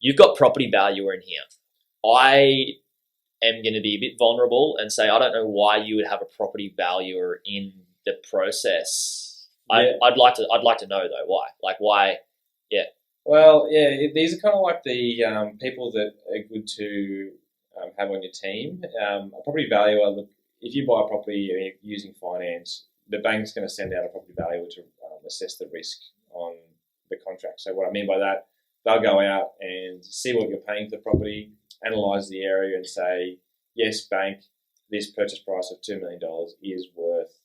you've got property valuer in here. I am going to be a bit vulnerable and say I don't know why you would have a property valuer in the process. Yeah. I'd like to know though why. Like why? Yeah. Well, yeah, these are kind of like the people that are good to have on your team. A property valuer, look, if you buy a property using finance, the bank's going to send out a property valuer to assess the risk on the contract. So what I mean by that, they'll go out and see what you're paying for the property, analyse the area and say, yes, bank, this purchase price of $2 million is worth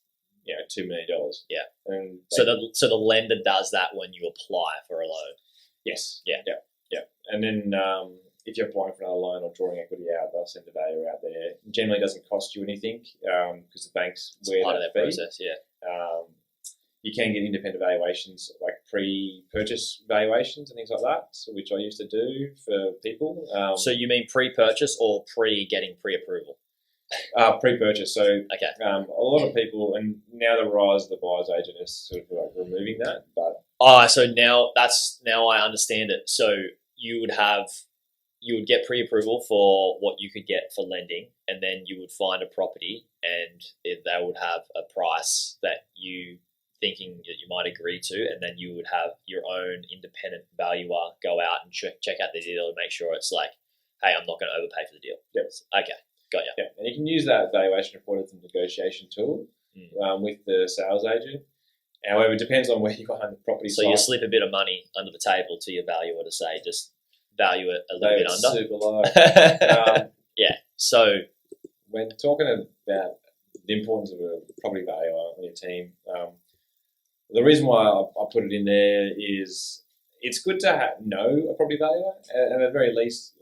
$2 million. Yeah. And so the lender does that when you apply for a loan. Yes. Yeah. And then if you're applying for another loan or drawing equity out, they'll send the valuer out there. It generally doesn't cost you anything because the banks wear part of that their fee. process. Yeah. You can get independent valuations, like pre-purchase valuations and things like that, which I used to do for people. So you mean pre-purchase or getting pre-approval? Pre-purchase. So okay. A lot of people, and now the rise of the buyer's agent is sort of like removing that. But so now I understand it. So you would get pre-approval for what you could get for lending, and then you would find a property, and they would have a price that you thinking that you might agree to, and then you would have your own independent valuer go out and check out the deal and make sure it's like, hey, I'm not going to overpay for the deal. Yes. Okay, got you. Yeah, and you can use that valuation report as a negotiation tool with the sales agent. However, it depends on where you are on the property So site. you slip a bit of money under the table to your valuer to say, just value it a little bit under. Super low. Yeah. So when talking about the importance of a property valuer on your team, the reason why I put it in there is it's good to know a property valuer, and at the very least,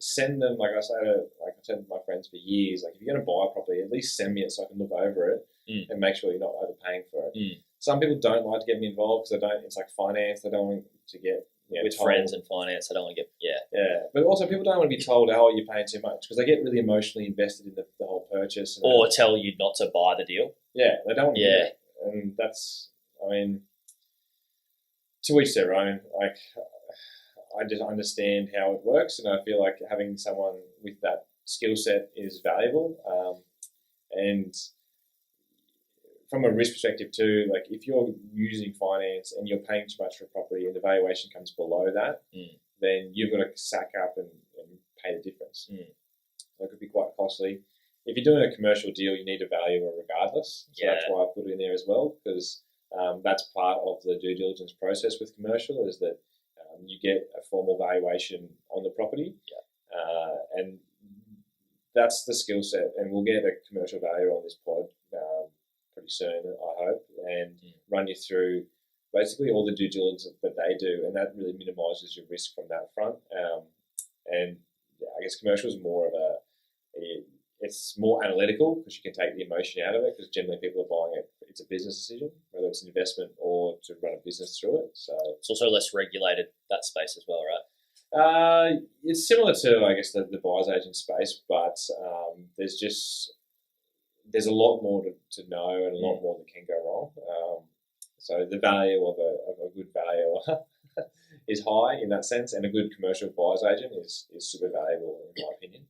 send them. Like I said to my friends for years, like if you're going to buy a property, at least send me it so I can look over it and make sure you're not overpaying for it. Some people don't like to get me involved because they don't. It's like finance; they don't want to get with told. Friends and finance. I don't want to get yeah. But also, people don't want to be told, "Oh, you're paying too much," because they get really emotionally invested in the whole purchase, or tell you not to buy the deal. Yeah, they don't want to. Yeah, and that's. I mean, to each their own. Like, I just understand how it works, and I feel like having someone with that skill set is valuable. And from a risk perspective too, like if you're using finance and you're paying too much for a property and the valuation comes below that, then you've got to sack up and pay the difference. So it could be quite costly. If you're doing a commercial deal, you need a valuer regardless. So that's why I put it in there as well, because that's part of the due diligence process with commercial, is that you get a formal valuation on the property, and that's the skill set. And we'll get a commercial valuer on this pod pretty soon, I hope, and run you through basically all the due diligence that they do, and that really minimises your risk from that front. And I guess commercial is more of it's more analytical because you can take the emotion out of it, because generally people are buying it, it's a business decision, whether it's an investment or to run a business through it. So it's also less regulated, that space as well, right? It's similar to, I guess, the buyer's agent space, but there's a lot more to know and a lot more that can go wrong. So the value of a good valuer is high in that sense, and a good commercial buyer's agent is super valuable in my opinion.